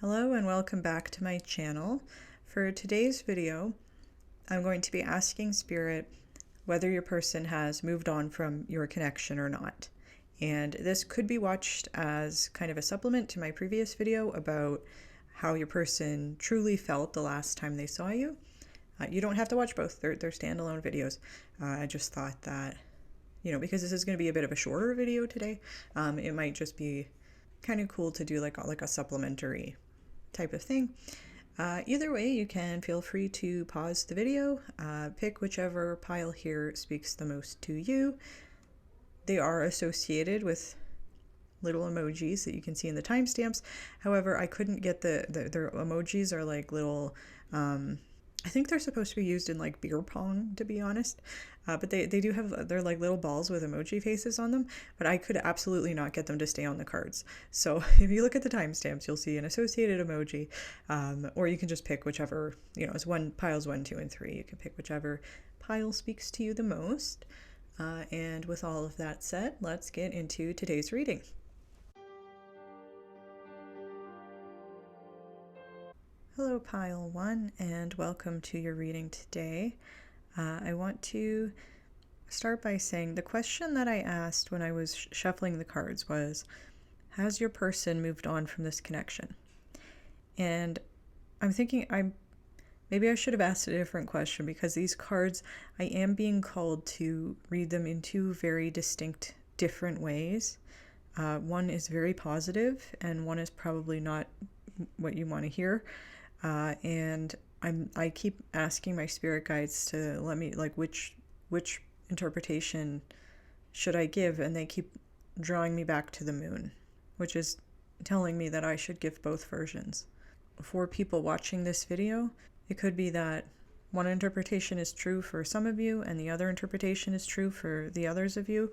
Hello and welcome back to my channel. For today's video, I'm going to be asking Spirit whether your person has moved on from your connection or not. And this could be watched as kind of a supplement to my previous video about how your person truly felt the last time they saw you. You don't have to watch both, they're standalone videos. I just thought that, because this is going to be a bit of a shorter video today, it might just be kind of cool to do like a supplementary type of thing. Either way, you can feel free to pause the video, pick whichever pile here speaks the most to you. They are associated with little emojis that you can see in the timestamps. However, I couldn't get their emojis are like little, I think they're supposed to be used in like beer pong, to be honest. But they do have, they're like little balls with emoji faces on them, but I could absolutely not get them to stay on the cards. So if you look at the timestamps, you'll see an associated emoji, or you can just pick whichever, it's piles 1, 2, and 3. You can pick whichever pile speaks to you the most. And with all of that said, let's get into today's reading. Hello, pile 1, and welcome to your reading today. I want to start by saying the question that I asked when I was shuffling the cards was, has your person moved on from this connection? And I'm thinking maybe I should have asked a different question, because these cards, I am being called to read them in two very distinct, different ways. One is very positive, and one is probably not what you want to hear. And I keep asking my spirit guides to let me, like, which interpretation should I give, and they keep drawing me back to the moon, which is telling me that I should give both versions. For people watching this video, it could be that one interpretation is true for some of you and the other interpretation is true for the others of you.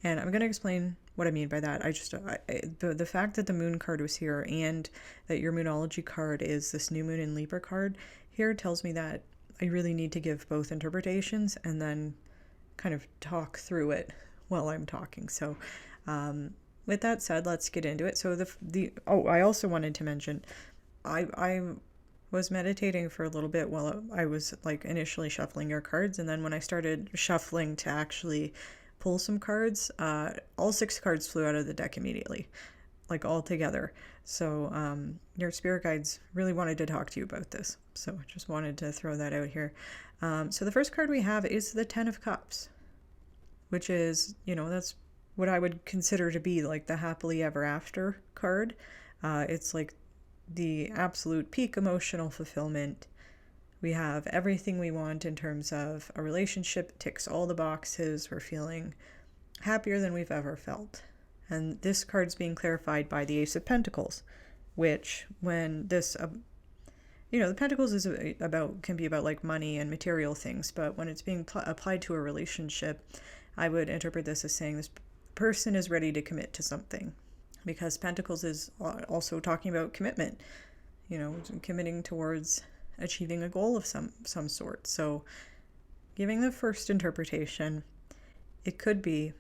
And I'm going to explain what I mean by that. The fact that the moon card was here and that your Moonology card is this new moon in Libra card here tells me that I really need to give both interpretations and then kind of talk through it while I'm talking. So with that said, let's get into it. So I also wanted to mention, I was meditating for a little bit while I was like initially shuffling your cards, and then when I started shuffling to actually pull some cards, all 6 cards flew out of the deck immediately, like all together. So your spirit guides really wanted to talk to you about this, so just wanted to throw that out here. So the first card we have is the 10 of Cups, which is, that's what I would consider to be like the happily ever after card. It's like the absolute peak emotional fulfillment. We have everything we want in terms of a relationship, ticks all the boxes. We're feeling happier than we've ever felt. And this card's being clarified by the Ace of Pentacles, which when this, the Pentacles is can be about like money and material things, but when it's being applied to a relationship, I would interpret this as saying this person is ready to commit to something, because Pentacles is also talking about commitment, committing towards achieving a goal of some sort. So giving the first interpretation, it could be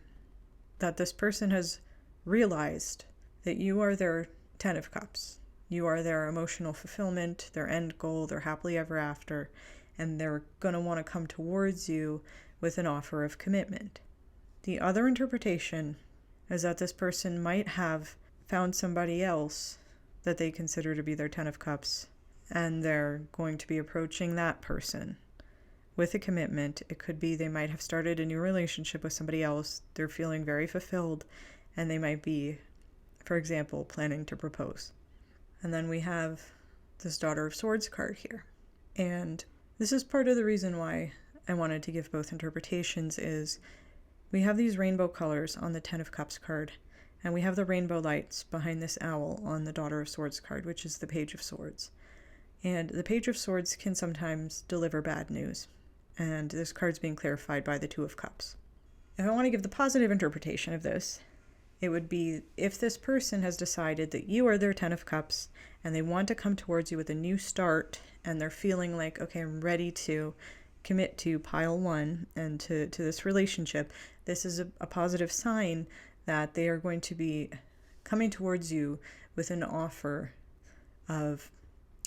that this person has realized that you are their 10 of Cups. You are their emotional fulfillment, their end goal, their happily ever after, and they're going to want to come towards you with an offer of commitment. The other interpretation is that this person might have found somebody else that they consider to be their 10 of Cups, and they're going to be approaching that person with a commitment. It could be they might have started a new relationship with somebody else. They're feeling very fulfilled, and they might be, for example, planning to propose. And then we have this Daughter of Swords card here. And this is part of the reason why I wanted to give both interpretations is we have these rainbow colors on the 10 of Cups card, and we have the rainbow lights behind this owl on the Daughter of Swords card, which is the Page of Swords. And the Page of Swords can sometimes deliver bad news, and this card's being clarified by the 2 of Cups. If I want to give the positive interpretation of this, it would be if this person has decided that you are their 10 of Cups and they want to come towards you with a new start, and they're feeling like, okay, I'm ready to commit to pile 1 and to this relationship, this is a positive sign that they are going to be coming towards you with an offer of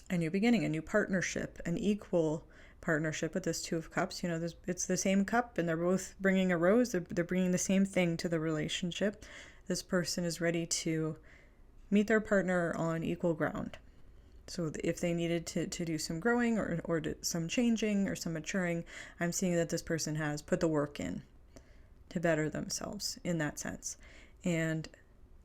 a new beginning, a new partnership, an equal partnership with this Two of Cups. It's the same cup and they're both bringing a rose. They're bringing the same thing to the relationship. This person is ready to meet their partner on equal ground. So if they needed to do some growing or some changing or some maturing, I'm seeing that this person has put the work in to better themselves in that sense. And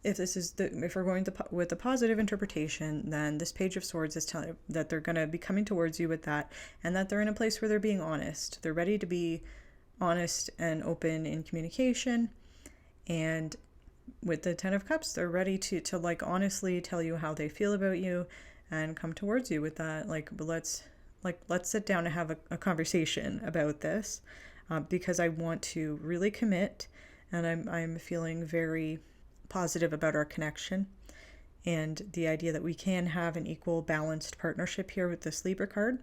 if we're going with the positive interpretation, then this Page of Swords is telling that they're going to be coming towards you with that, and that they're in a place where they're being honest. They're ready to be honest and open in communication. And with the Ten of Cups, they're ready to honestly tell you how they feel about you and come towards you with that. Let's sit down and have a conversation about this, because I want to really commit, and I'm feeling very positive about our connection and the idea that we can have an equal, balanced partnership here with this Libra card.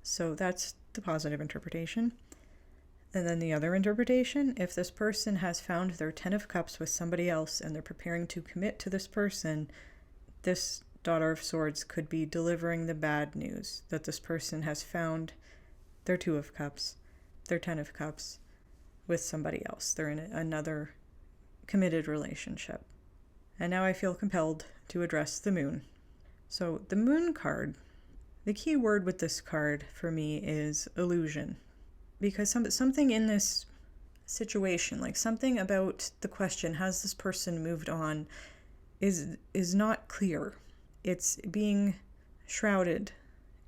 So that's the positive interpretation. And then the other interpretation, if this person has found their Ten of Cups with somebody else and they're preparing to commit to this person, this Daughter of Swords could be delivering the bad news that this person has found their Two of Cups, their Ten of Cups with somebody else. They're in another committed relationship. And now I feel compelled to address the Moon. So the Moon card, the key word with this card for me is illusion. Because something in this situation, like something about the question, has this person moved on, is not clear. It's being shrouded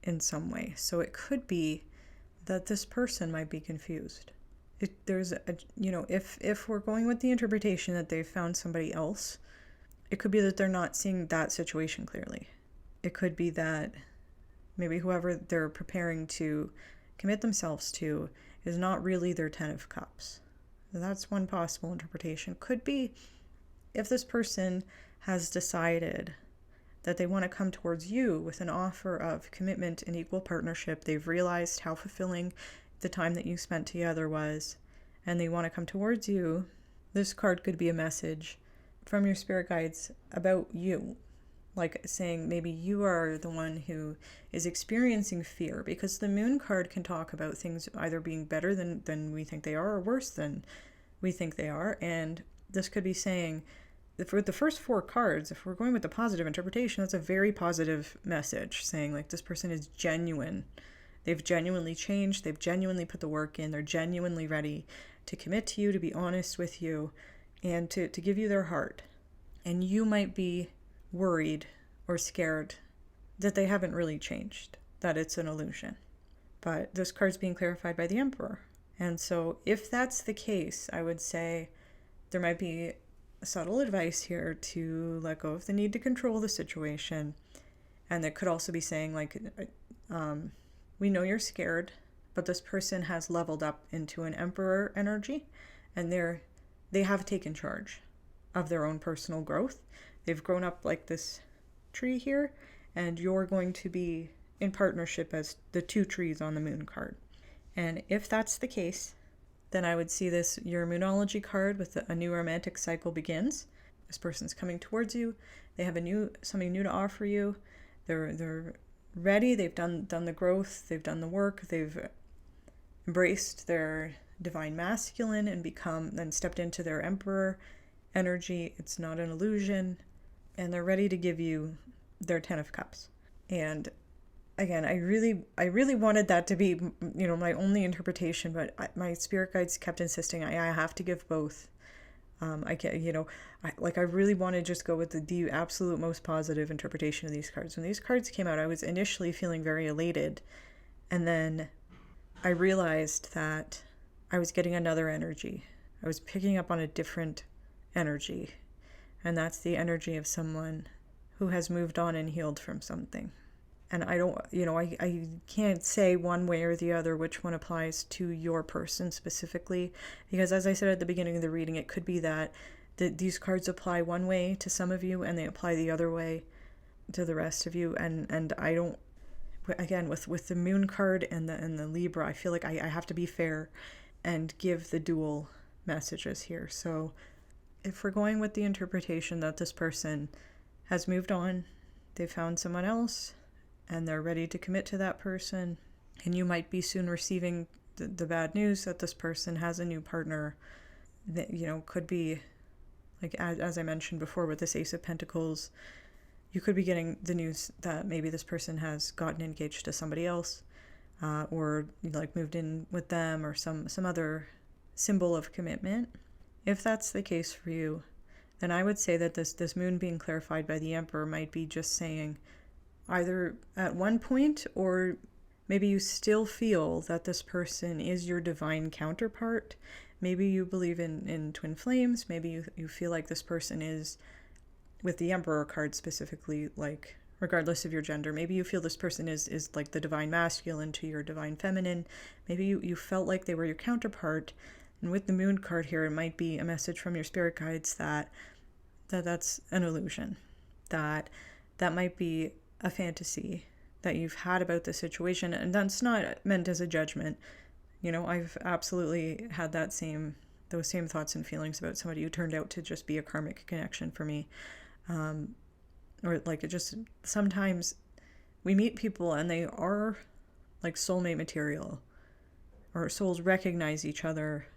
in some way. So it could be that this person might be confused. If we're going with the interpretation that they've found somebody else, it could be that they're not seeing that situation clearly. It could be that maybe whoever they're preparing to commit themselves to is not really their Ten of Cups. That's one possible interpretation. Could be if this person has decided that they want to come towards you with an offer of commitment and equal partnership. They've realized how fulfilling the time that you spent together was, and they want to come towards you. This card could be a message from your spirit guides about you, like saying maybe you are the one who is experiencing fear, because the Moon card can talk about things either being better than we think they are or worse than we think they are. And this could be saying, for the first four cards, if we're going with the positive interpretation, that's a very positive message, saying like this person is genuine. They've genuinely changed. They've genuinely put the work in. They're genuinely ready to commit to you, to be honest with you, and to give you their heart. And you might be worried or scared that they haven't really changed, that it's an illusion. But this card's being clarified by the Emperor. And so if that's the case, I would say there might be subtle advice here to let go of the need to control the situation. And it could also be saying we know you're scared, but this person has leveled up into an Emperor energy, and they have taken charge of their own personal growth. They've grown up like this tree here, and you're going to be in partnership as the two trees on the Moon card. And if that's the case, then I would see your Moonology card with a new romantic cycle begins. This person's coming towards you. They have something new to offer you. They're ready. They've done the growth. They've done the work. They've embraced their divine masculine and stepped into their Emperor energy. It's not an illusion. And they're ready to give you their Ten of Cups. And again, I really wanted that to be, my only interpretation, but my spirit guides kept insisting I have to give both. I really want to just go with the absolute most positive interpretation of these cards. When these cards came out, I was initially feeling very elated, and then I realized that I was getting another energy. I was picking up on a different energy, and that's the energy of someone who has moved on and healed from something. And I can't say one way or the other which one applies to your person specifically, because as I said at the beginning of the reading, it could be that these cards apply one way to some of you and they apply the other way to the rest of you. And I don't, again, with the Moon card and the Libra, I feel like I have to be fair and give the dual messages here. So if we're going with the interpretation that this person has moved on, they found someone else and they're ready to commit to that person. And you might be soon receiving the bad news that this person has a new partner that, could be, like, as I mentioned before with this Ace of Pentacles, you could be getting the news that maybe this person has gotten engaged to somebody else, or like moved in with them, or some other symbol of commitment. If that's the case for you, then I would say that this moon being clarified by the Emperor might be just saying either at one point, or maybe you still feel that this person is your divine counterpart. Maybe you believe in twin flames. Maybe you feel like this person is, with the Emperor card specifically, like, regardless of your gender, maybe you feel this person is like the divine masculine to your divine feminine. Maybe you felt like they were your counterpart. And with the moon card here, it might be a message from your spirit guides that's an illusion. That might be a fantasy that you've had about the situation. And that's not meant as a judgment. I've absolutely had those same thoughts and feelings about somebody who turned out to just be a karmic connection for me. Or like, it just, sometimes we meet people and they are like soulmate material, or souls recognize each other.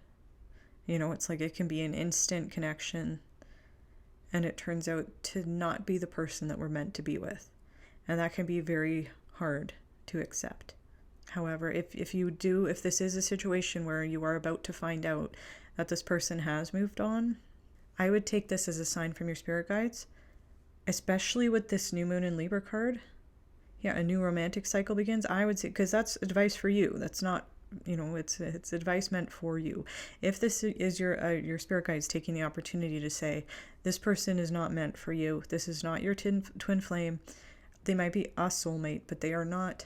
It's like it can be an instant connection, and it turns out to not be the person that we're meant to be with. And that can be very hard to accept. However, if this is a situation where you are about to find out that this person has moved on, I would take this as a sign from your spirit guides, especially with this new moon in Libra card. Yeah, a new romantic cycle begins. I would say, because that's advice for you. That's not, it's advice meant for you. If this is your spirit guides taking the opportunity to say, this person is not meant for you. This is not your twin flame. They might be a soulmate, but they are not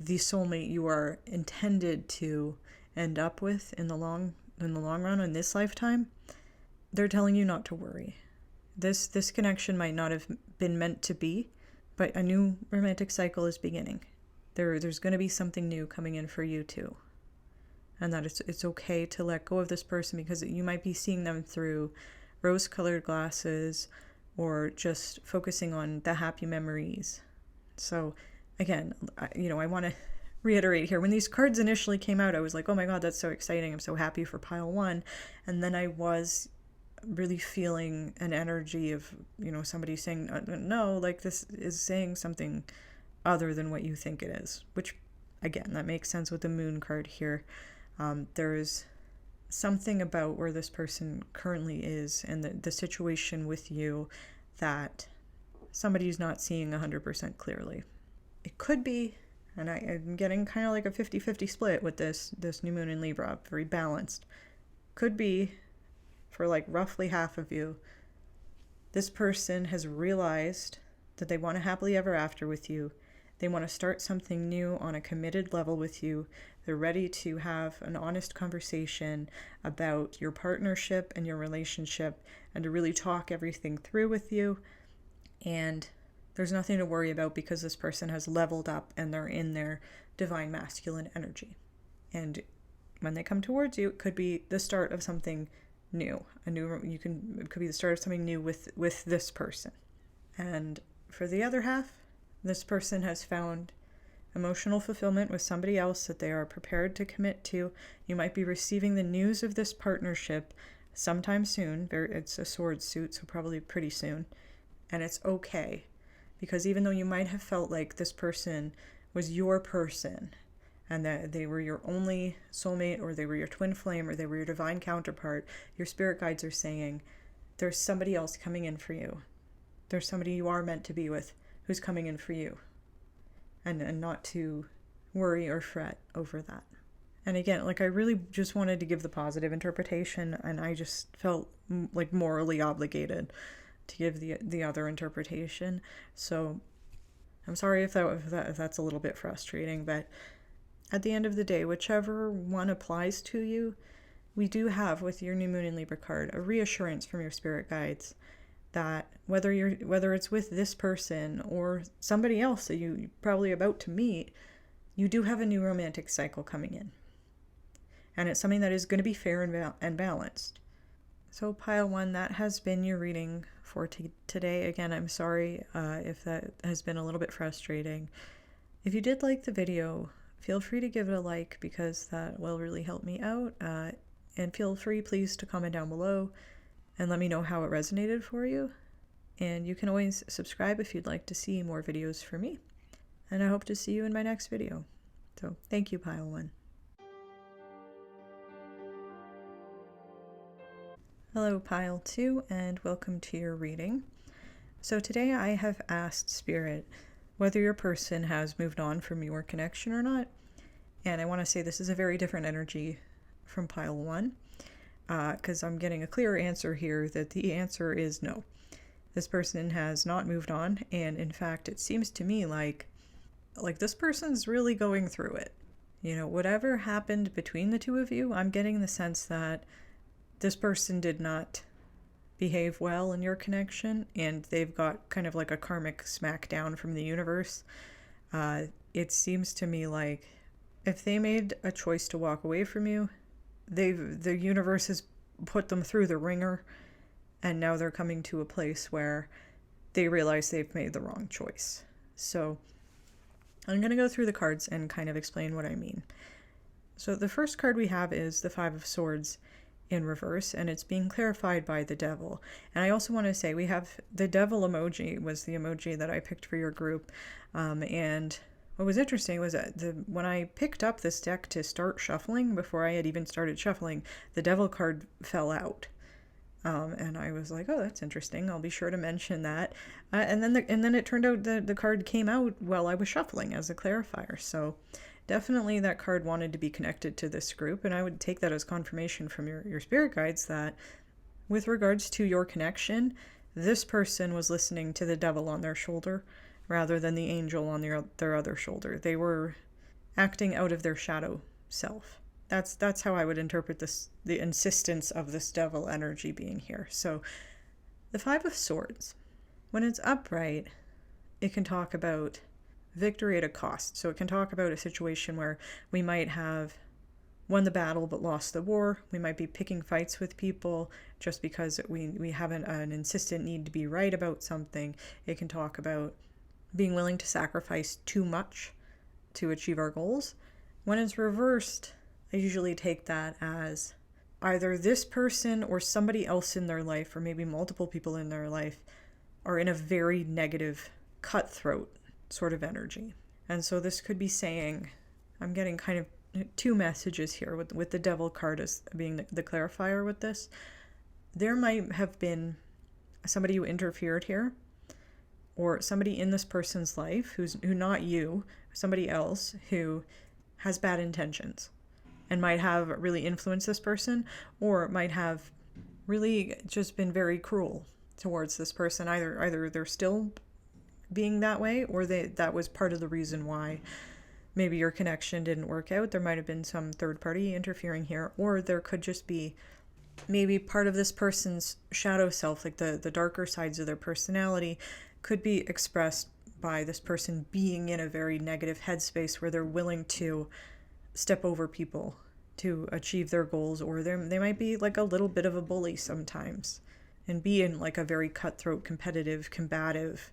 the soulmate you are intended to end up with in the long run in this lifetime. They're telling you not to worry. This connection might not have been meant to be, but a new romantic cycle is beginning. There's going to be something new coming in for you too. And that it's okay to let go of this person, because you might be seeing them through rose-colored glasses, or just focusing on the happy memories. So again, I want to reiterate here, when these cards initially came out, I was like, oh my God, that's so exciting. I'm so happy for pile one. And then I was really feeling an energy of, somebody saying, no, like, this is saying something other than what you think it is, which, again, that makes sense with the moon card here. There's something about where this person currently is and the situation with you that somebody's not seeing 100% clearly. It could be, and I'm getting kind of like a 50-50 split with this new moon in Libra, very balanced. Could be, for like roughly half of you, this person has realized that they want to happily ever after with you. They want to start something new on a committed level with you. They're ready to have an honest conversation about your partnership and your relationship, and to really talk everything through with you. And there's nothing to worry about, because this person has leveled up and they're in their divine masculine energy. And when they come towards you, it could be the start of something new. It could be the start of something new with this person. And for the other half, this person has found emotional fulfillment with somebody else that they are prepared to commit to. You might be receiving the news of this partnership sometime soon. It's a sword suit, so probably pretty soon. And it's okay, because even though you might have felt like this person was your person, and that they were your only soulmate, or they were your twin flame, or they were your divine counterpart, your spirit guides are saying there's somebody else coming in for you. There's somebody you are meant to be with who's coming in for you. And not to worry or fret over that. And again, like, I really just wanted to give the positive interpretation, and I just felt like morally obligated to give the other interpretation. So I'm sorry if that's a little bit frustrating, but at the end of the day, whichever one applies to you, we do have, with your new moon in Libra card, a reassurance from your spirit guides that whether it's with this person or somebody else that you're probably about to meet, you do have a new romantic cycle coming in. And it's something that is going to be fair and balanced. So pile one, that has been your reading for today. Again, I'm sorry if that has been a little bit frustrating. If you did like the video, feel free to give it a like because that will really help me out. And feel free, please, to comment down below and let me know how it resonated for you. And you can always subscribe if you'd like to see more videos from me. And I hope to see you in my next video. So, thank you, Pile 1. Hello, Pile 2, and welcome to your reading. So today I have asked Spirit whether your person has moved on from your connection or not. And I want to say this is a very different energy from Pile 1, because I'm getting a clear answer here that the answer is no. This person has not moved on, and in fact, it seems to me like this person's really going through it. You know, whatever happened between the two of you, I'm getting the sense that this person did not behave well in your connection, and they've got kind of like a karmic smackdown from the universe. It seems to me like if they made a choice to walk away from you, the universe has put them through the ringer, and now they're coming to a place where they realize they've made the wrong choice. So I'm going to go through the cards and kind of explain what I mean. So the first card we have is the Five of Swords in reverse, and it's being clarified by the Devil. And I also want to say we have the Devil emoji was the emoji that I picked for your group, and what was interesting was that when I picked up this deck to start shuffling, before I had even started shuffling, the Devil card fell out, and I was like, oh, that's interesting, I'll be sure to mention that, and then it turned out that the card came out while I was shuffling as a clarifier. So definitely that card wanted to be connected to this group, and I would take that as confirmation from your spirit guides that with regards to your connection, this person was listening to the Devil on their shoulder rather than the angel on their other shoulder. They were acting out of their shadow self. That's how I would interpret this, the insistence of this Devil energy being here. So the Five of Swords, when it's upright, it can talk about victory at a cost. So it can talk about a situation where we might have won the battle but lost the war. We might be picking fights with people just because we have an insistent need to be right about something. It can talk about being willing to sacrifice too much to achieve our goals. When it's reversed, I usually take that as either this person or somebody else in their life, or maybe multiple people in their life, are in a very negative, cutthroat sort of energy. And so this could be saying, I'm getting kind of two messages here with the Devil card as being the clarifier with this. There might have been somebody who interfered here, or somebody in this person's life who not you, somebody else who has bad intentions and might have really influenced this person, or might have really just been very cruel towards this person. Either they're still being that way, or that was part of the reason why maybe your connection didn't work out. There might have been some third party interfering here, or there could just be maybe part of this person's shadow self, like the darker sides of their personality, could be expressed by this person being in a very negative headspace where they're willing to step over people to achieve their goals, or they might be like a little bit of a bully sometimes and be in like a very cutthroat, competitive, combative,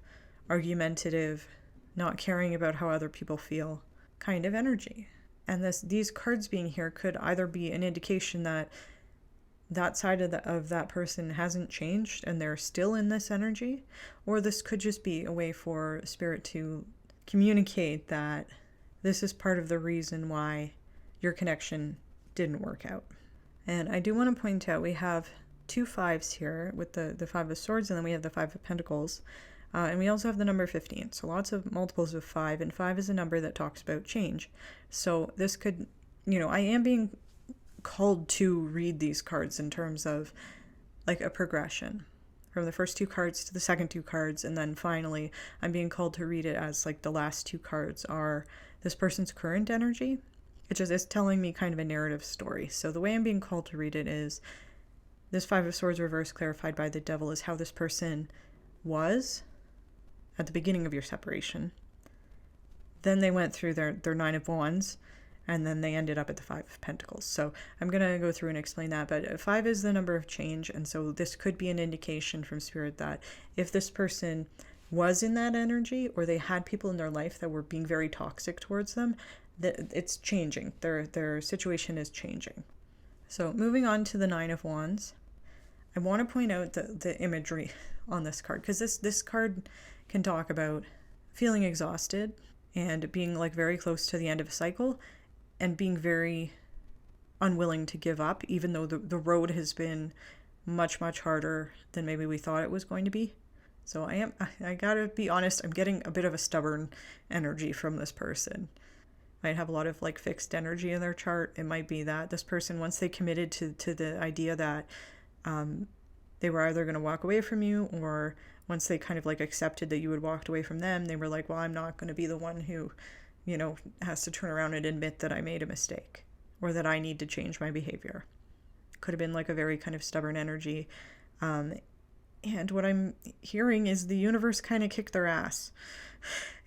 argumentative, not caring about how other people feel kind of energy. And these cards being here could either be an indication that that side of that person hasn't changed and they're still in this energy, or this could just be a way for Spirit to communicate that this is part of the reason why your connection didn't work out. And I do want to point out we have two fives here with the Five of Swords, and then we have the Five of Pentacles. And we also have the number 15, so lots of multiples of 5, and 5 is a number that talks about change. So this could, I am being called to read these cards in terms of like a progression from the first two cards to the second two cards, and then finally I'm being called to read it as like the last two cards are this person's current energy. It just is telling me kind of a narrative story. So the way I'm being called to read it is this Five of Swords reverse clarified by the Devil is how this person was at the beginning of your separation. Then they went through their Nine of Wands, and then they ended up at the Five of Pentacles. So I'm going to go through and explain that, but 5 is the number of change, and so this could be an indication from Spirit that if this person was in that energy, or they had people in their life that were being very toxic towards them, that it's changing. Their situation is changing. So moving on to the Nine of Wands, I want to point out the imagery on this card, because this card can talk about feeling exhausted and being like very close to the end of a cycle and being very unwilling to give up, even though the road has been much, much harder than maybe we thought it was going to be. So I gotta be honest, I'm getting a bit of a stubborn energy from this person. Might have a lot of like fixed energy in their chart. It might be that this person, once they committed to the idea that they were either going to walk away from you, or once they kind of like accepted that you had walked away from them, they were like, well, I'm not going to be the one who, you know, has to turn around and admit that I made a mistake or that I need to change my behavior. Could have been like a very kind of stubborn energy. And what I'm hearing is the universe kind of kicked their ass,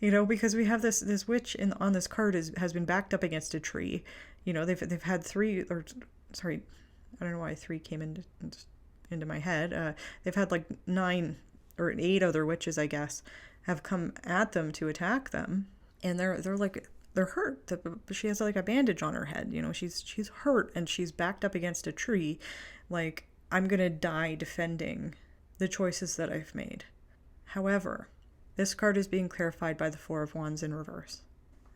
you know, because we have this witch on this card has been backed up against a tree. You know, they've had 3, or sorry, I don't know why 3 came into my head. They've had like 9 or 8 other witches, I guess, have come at them to attack them, and they're hurt. She has like a bandage on her head. You know, she's hurt, and she's backed up against a tree, like, I'm gonna die defending the choices that I've made. However, this card is being clarified by the Four of Wands in reverse.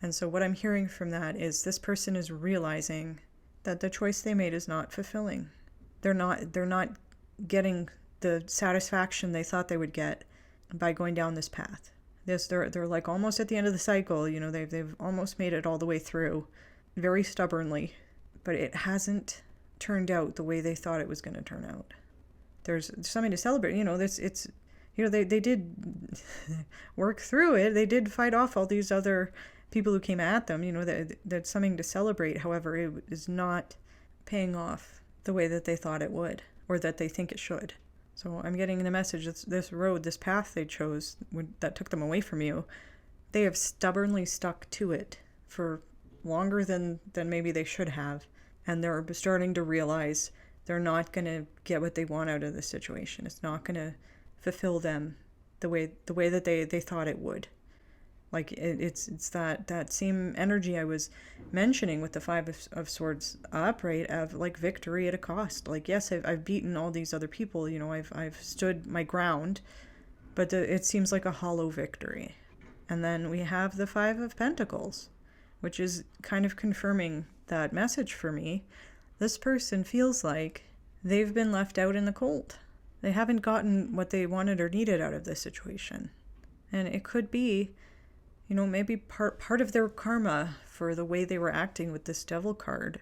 And so what I'm hearing from that is this person is realizing that the choice they made is not fulfilling. They're not getting the satisfaction they thought they would get by going down this path. They're like almost at the end of the cycle, you know, they've almost made it all the way through very stubbornly, but it hasn't turned out the way they thought it was going to turn out. There's something to celebrate, you know, it's you know, they did work through it. They did fight off all these other people who came at them, you know, that's something to celebrate. However, it is not paying off the way that they thought it would, or that they think it should. So I'm getting the message that this road, this path they chose that took them away from you, they have stubbornly stuck to it for longer than maybe they should have. And they're starting to realize they're not going to get what they want out of this situation. It's not going to fulfill them the way that they thought it would. Like it's that same energy I was mentioning with the Five of Swords upright, of like victory at a cost. Like, yes, I've beaten all these other people, you know, I've stood my ground, but it seems like a hollow victory. And then we have the Five of Pentacles, which is kind of confirming that message for me. This person feels like they've been left out in the cold. They haven't gotten what they wanted or needed out of this situation. And it could be, you know, maybe part of their karma for the way they were acting with this Devil card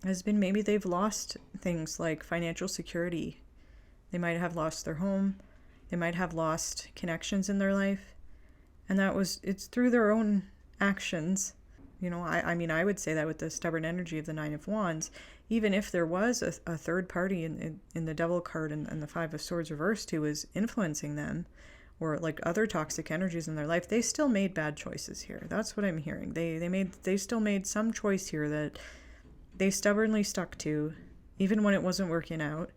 has been maybe they've lost things like financial security. They might have lost their home. They might have lost connections in their life. And it's through their own actions. You know, I mean, I would say that with the stubborn energy of the Nine of Wands, even if there was a third party in the Devil card and the Five of Swords reversed who was influencing them, or like other toxic energies in their life, they still made bad choices here. That's what I'm hearing. They still made some choice here that they stubbornly stuck to, even when it wasn't working out.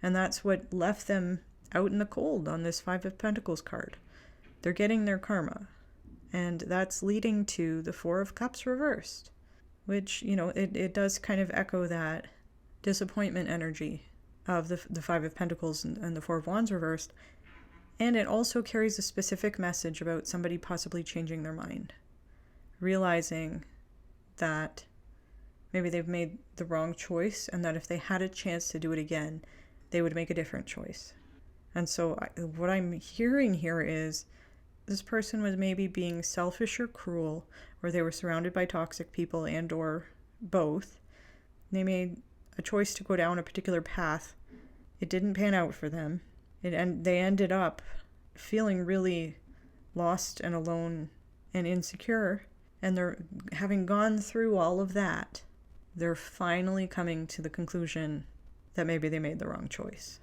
And that's what left them out in the cold on this Five of Pentacles card. They're getting their karma. And that's leading to the Four of Cups reversed, which, you know, it does kind of echo that disappointment energy of the Five of Pentacles and the Four of Wands reversed. And it also carries a specific message about somebody possibly changing their mind, realizing that maybe they've made the wrong choice, and that if they had a chance to do it again, they would make a different choice. And so what I'm hearing here is this person was maybe being selfish or cruel, or they were surrounded by toxic people, and or both. They made a choice to go down a particular path. It didn't pan out for them. And they ended up feeling really lost and alone and insecure. And they're having gone through all of that, they're finally coming to the conclusion that maybe they made the wrong choice.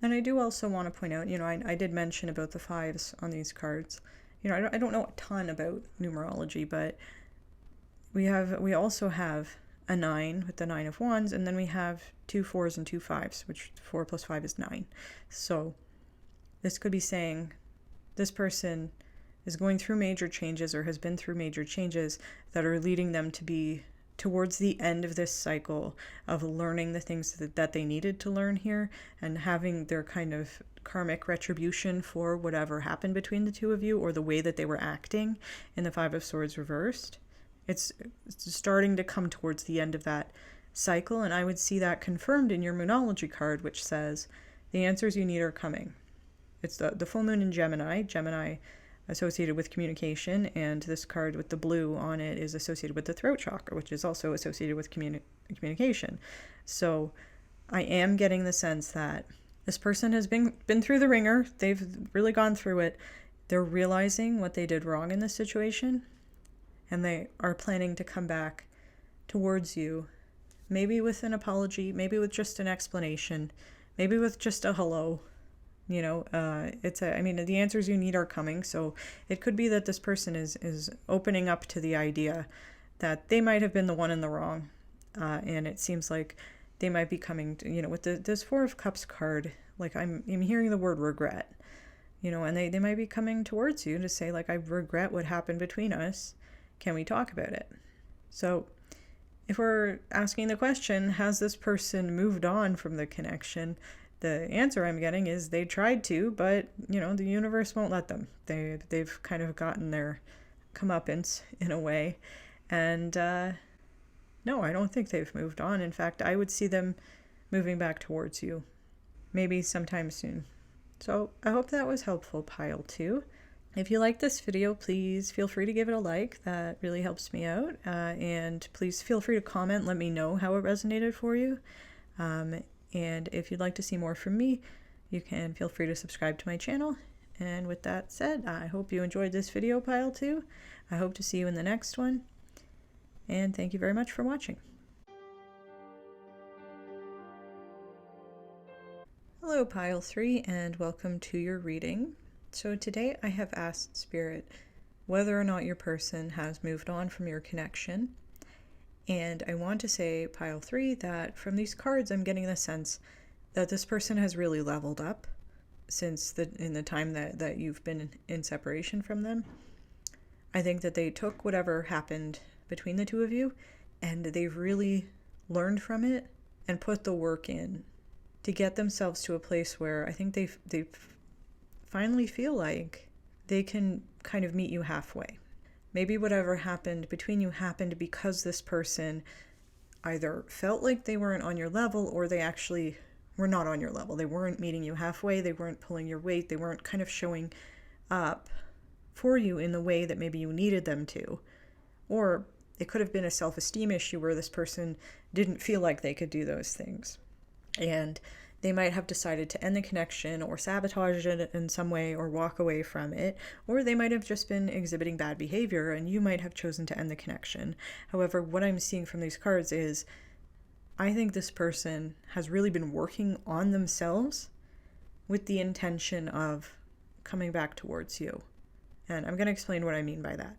And I do also want to point out, you know, I did mention about the fives on these cards. You know, I don't know a ton about numerology, but we also have a 9 with the 9 of Wands, and then we have 2 4s and 2 5s, which 4 plus 5 is 9. So this could be saying this person is going through major changes or has been through major changes that are leading them to be towards the end of this cycle of learning the things that they needed to learn here and having their kind of karmic retribution for whatever happened between the two of you or the way that they were acting in the 5 of Swords reversed. It's starting to come towards the end of that cycle, and I would see that confirmed in your Moonology card, which says the answers you need are coming. It's the full moon in Gemini associated with communication, and this card with the blue on it is associated with the throat chakra, which is also associated with communication. So I am getting the sense that this person has been through the ringer. They've really gone through it. They're realizing what they did wrong in this situation, and they are planning to come back towards you, maybe with an apology, maybe with just an explanation, maybe with just a hello. You know, the answers you need are coming. So it could be that this person is opening up to the idea that they might have been the one in the wrong. And it seems like they might be coming to, with this 4 of Cups card, like I'm hearing the word regret, and they might be coming towards you to say, like, I regret what happened between us. Can we talk about it? So if we're asking the question, has this person moved on from the connection? The answer I'm getting is they tried to, but, the universe won't let them. They've kind of gotten their comeuppance in a way. And no, I don't think they've moved on. In fact, I would see them moving back towards you, maybe sometime soon. So I hope that was helpful, Pile 2. If you like this video, please feel free to give it a like. That really helps me out. And please feel free to comment. Let me know how it resonated for you. And if you'd like to see more from me, you can feel free to subscribe to my channel. And with that said, I hope you enjoyed this video, Pile 2. I hope to see you in the next one. And thank you very much for watching. Hello, Pile 3, and welcome to your reading. So today I have asked Spirit whether or not your person has moved on from your connection. And I want to say, Pile 3, that from these cards I'm getting the sense that this person has really leveled up since in the time that you've been in separation from them. I think that they took whatever happened between the two of you and they've really learned from it and put the work in to get themselves to a place where I think they finally feel like they can kind of meet you halfway. Maybe whatever happened between you happened because this person either felt like they weren't on your level or they actually were not on your level. They weren't meeting you halfway. They weren't pulling your weight. They weren't kind of showing up for you in the way that maybe you needed them to. Or it could have been a self-esteem issue where this person didn't feel like they could do those things. And they might have decided to end the connection or sabotage it in some way or walk away from it, or they might have just been exhibiting bad behavior and you might have chosen to end the connection. However, what I'm seeing from these cards is I think this person has really been working on themselves with the intention of coming back towards you. And I'm going to explain what I mean by that.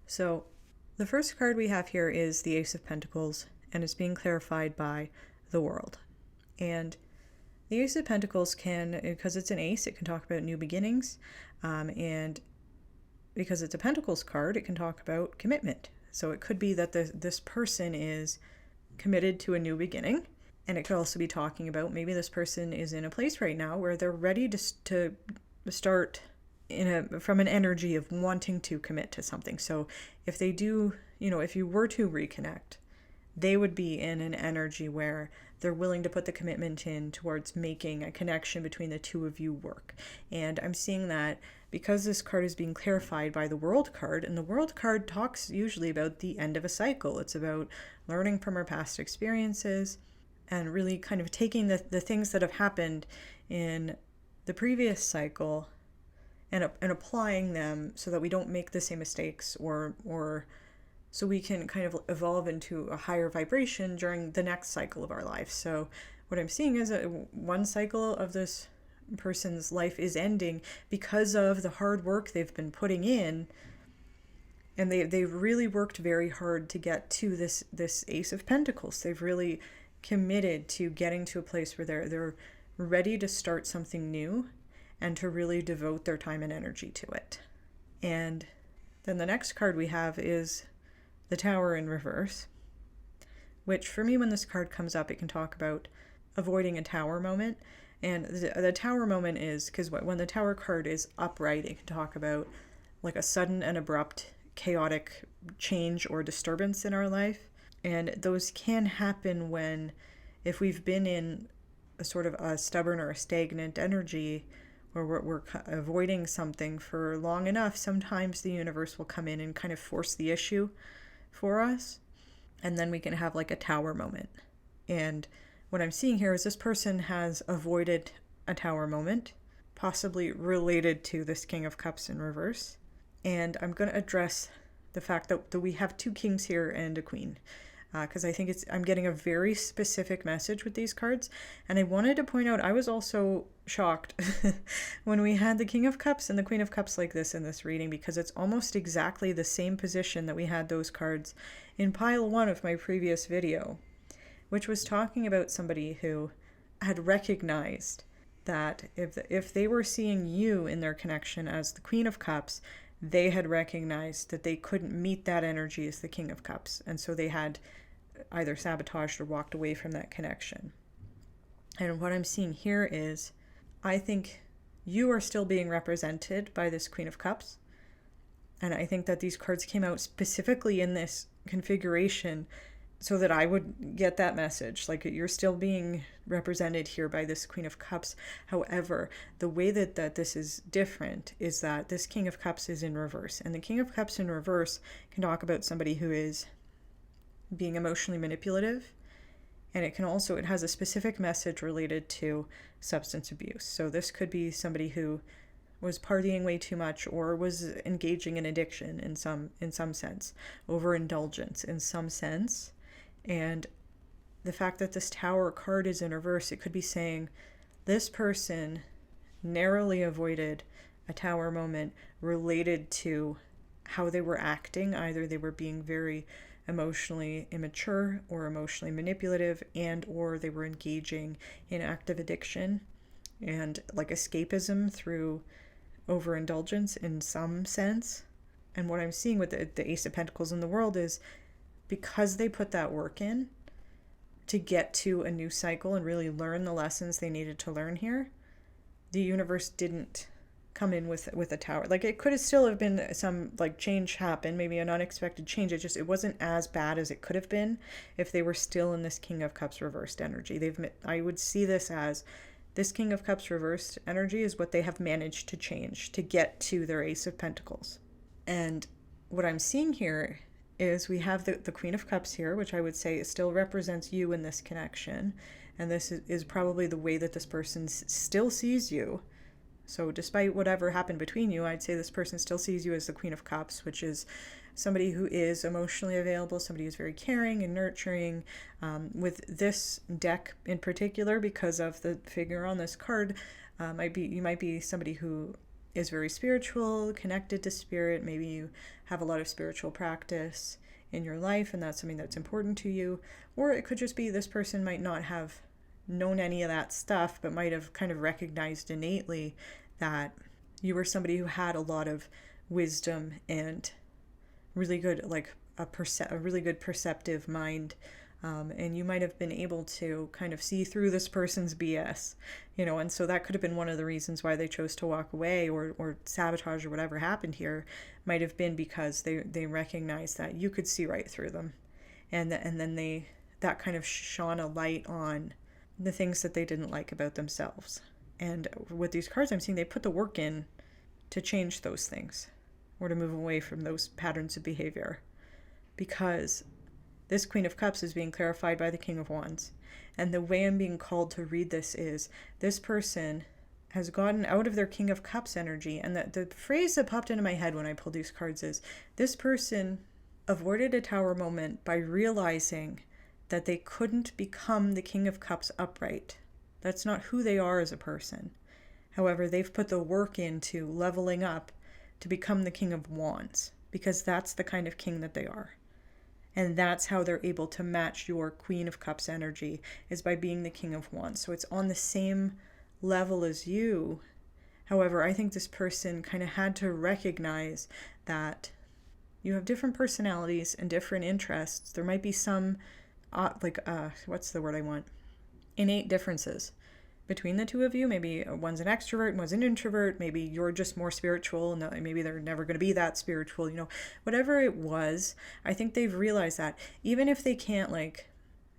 So the first card we have here is the Ace of Pentacles, and it's being clarified by the World. And the Ace of Pentacles can, because it's an ace, it can talk about new beginnings. And because it's a Pentacles card, it can talk about commitment. So it could be that this person is committed to a new beginning. And it could also be talking about maybe this person is in a place right now where they're ready to start from an energy of wanting to commit to something. So if they do, if you were to reconnect, they would be in an energy where they're willing to put the commitment in towards making a connection between the two of you work. And I'm seeing that because this card is being clarified by the World card, and the World card talks usually about the end of a cycle. It's about learning from our past experiences and really kind of taking the things that have happened in the previous cycle and applying them so that we don't make the same mistakes or so we can kind of evolve into a higher vibration during the next cycle of our life. So what I'm seeing is one cycle of this person's life is ending because of the hard work they've been putting in, And they've really worked very hard to get to this Ace of Pentacles. They've really committed to getting to a place where they're ready to start something new and to really devote their time and energy to it. And then the next card we have is the Tower in reverse, which for me, when this card comes up, it can talk about avoiding a tower moment. And the tower moment is because when the Tower card is upright, it can talk about like a sudden and abrupt chaotic change or disturbance in our life. And those can happen if we've been in a sort of a stubborn or a stagnant energy, or we're avoiding something for long enough, sometimes the universe will come in and kind of force the issue for us. And then we can have like a tower moment. And what I'm seeing here is this person has avoided a tower moment, possibly related to this King of Cups in reverse. And I'm going to address the fact that we have two kings here and a queen, because I think I'm getting a very specific message with these cards. And I wanted to point out, I was also shocked when we had the King of Cups and the Queen of Cups like this in this reading, because it's almost exactly the same position that we had those cards in pile 1 of my previous video, which was talking about somebody who had recognized that if they were seeing you in their connection as the Queen of Cups, they had recognized that they couldn't meet that energy as the King of Cups. And so they had either sabotaged or walked away from that connection. And what I'm seeing here is, I think you are still being represented by this Queen of Cups. And I think that these cards came out specifically in this configuration so that I would get that message. Like, you're still being represented here by this Queen of Cups. However, the way that this is different is that this King of Cups is in reverse. And the King of Cups in reverse can talk about somebody who is being emotionally manipulative. And it has a specific message related to substance abuse. So this could be somebody who was partying way too much, or was engaging in addiction in some sense, overindulgence in some sense. And the fact that this Tower card is in reverse, it could be saying this person narrowly avoided a Tower moment related to how they were acting. Either they were being very emotionally immature or emotionally manipulative, and or they were engaging in active addiction and like escapism through overindulgence in some sense. And what I'm seeing with the Ace of Pentacles in the world is, because they put that work in to get to a new cycle and really learn the lessons they needed to learn here, the universe didn't come in with a tower. Like, it could have still have been some like change happen, maybe an unexpected change. It wasn't as bad as it could have been if they were still in this King of Cups reversed energy. I would see this as, this King of Cups reversed energy is what they have managed to change to get to their Ace of Pentacles. And what I'm seeing here is we have the Queen of Cups here, which I would say still represents you in this connection. And this is probably the way that this person still sees you. So despite whatever happened between you, I'd say this person still sees you as the Queen of Cups, which is somebody who is emotionally available, somebody who's very caring and nurturing. With this deck in particular, because of the figure on this card, you might be somebody who is very spiritual, connected to spirit. Maybe you have a lot of spiritual practice in your life, and that's something that's important to you. Or it could just be this person might not have known any of that stuff, but might have kind of recognized innately that you were somebody who had a lot of wisdom and really good, like a really good perceptive mind. And you might have been able to kind of see through this person's BS, and so that could have been one of the reasons why they chose to walk away or sabotage or whatever happened here, might have been because they recognized that you could see right through them. And then that kind of shone a light on the things that they didn't like about themselves. And with these cards, I'm seeing they put the work in to change those things or to move away from those patterns of behavior, because this Queen of Cups is being clarified by the King of Wands. And the way I'm being called to read this is, this person has gotten out of their King of Cups energy. And the phrase that popped into my head when I pulled these cards is, this person avoided a Tower moment by realizing that they couldn't become the King of Cups upright. That's not who they are as a person. However, they've put the work into leveling up to become the King of Wands. because that's the kind of king that they are. And that's how they're able to match your Queen of Cups energy, is by being the King of Wands. So it's on the same level as you. However, I think this person kind of had to recognize that you have different personalities and different interests. There might be some, what's the word I want? Innate differences between the two of you. Maybe one's an extrovert and one's an introvert. Maybe you're just more spiritual and maybe they're never going to be that spiritual, whatever it was. I think they've realized that even if they can't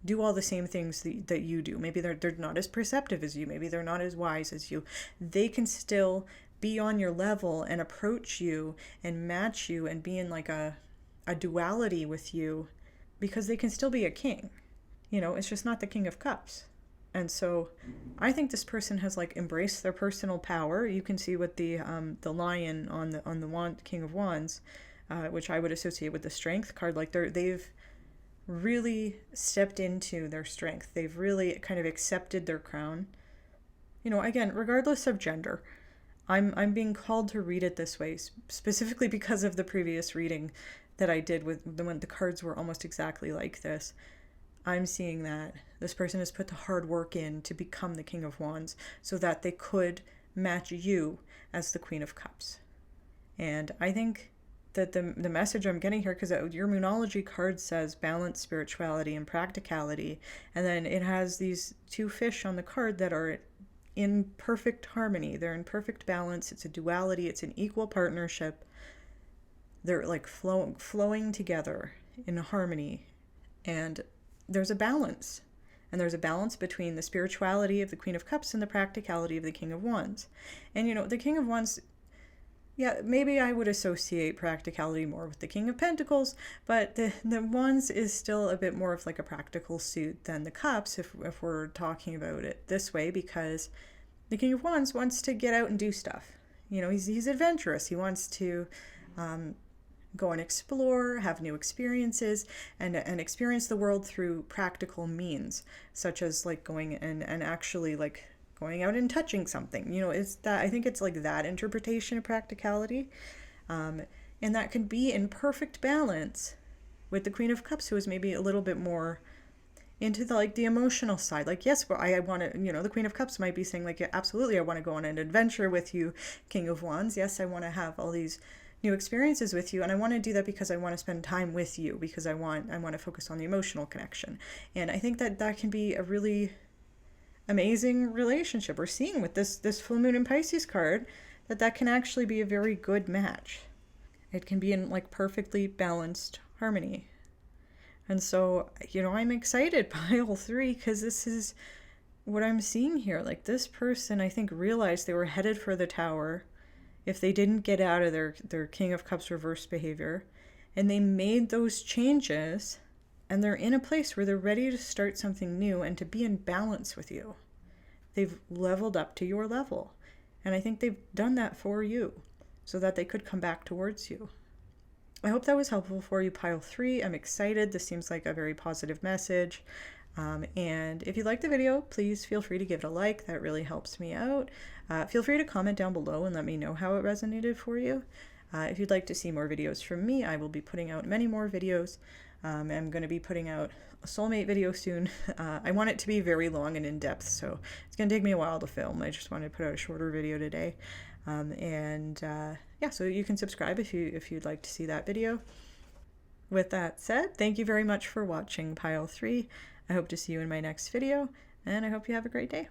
do all the same things that you do, maybe they're not as perceptive as you, maybe they're not as wise as you, they can still be on your level and approach you and match you and be in a duality with you, because they can still be a king. It's just not the King of Cups. And so I think this person has embraced their personal power. You can see with the lion on the King of Wands, which I would associate with the Strength card. They've really stepped into their strength. They've really kind of accepted their crown. Again, regardless of gender, I'm being called to read it this way, specifically because of the previous reading that I did when the cards were almost exactly like this. I'm seeing that this person has put the hard work in to become the King of Wands so that they could match you as the Queen of Cups. And I think that the message I'm getting here, because your Moonology card says balance, spirituality, and practicality, and then it has these two fish on the card that are in perfect harmony. They're in perfect balance. It's a duality. It's an equal partnership. They're flowing together in harmony, and there's a balance. And there's a balance between the spirituality of the Queen of Cups and the practicality of the King of Wands. And the King of Wands, yeah, maybe I would associate practicality more with the King of Pentacles, but the Wands is still a bit more of a practical suit than the Cups, if we're talking about it this way, because the King of Wands wants to get out and do stuff. He's adventurous. He wants to go and explore, have new experiences, and experience the world through practical means, such as going and actually going out and touching something. It's that, I think it's that interpretation of practicality, and that can be in perfect balance with the Queen of Cups, who is maybe a little bit more into the emotional side. Yes, but I want to, the Queen of Cups might be saying yeah, absolutely, I want to go on an adventure with you, King of Wands. Yes, I want to have all these new experiences with you, and I want to do that because I want to spend time with you, because I want to focus on the emotional connection. And I think that can be a really amazing relationship. We're seeing with this full moon in Pisces card that can actually be a very good match. It can be in perfectly balanced harmony. And so, I'm excited, pile 3, because this is what I'm seeing here. This person, I think, realized they were headed for the Tower if they didn't get out of their King of Cups reverse behavior. And they made those changes, and they're in a place where they're ready to start something new and to be in balance with you. They've leveled up to your level. And I think they've done that for you so that they could come back towards you. I hope that was helpful for you, pile 3. I'm excited. This seems like a very positive message. And if you liked the video, please feel free to give it a like. That really helps me out. Feel free to comment down below and let me know how it resonated for you. If you'd like to see more videos from me, I will be putting out many more videos. I'm going to be putting out a soulmate video soon. I want it to be very long and in-depth, so it's going to take me a while to film. I just wanted to put out a shorter video today. Yeah, so you can subscribe if you'd like to see that video. With that said, thank you very much for watching, pile 3. I hope to see you in my next video, and I hope you have a great day.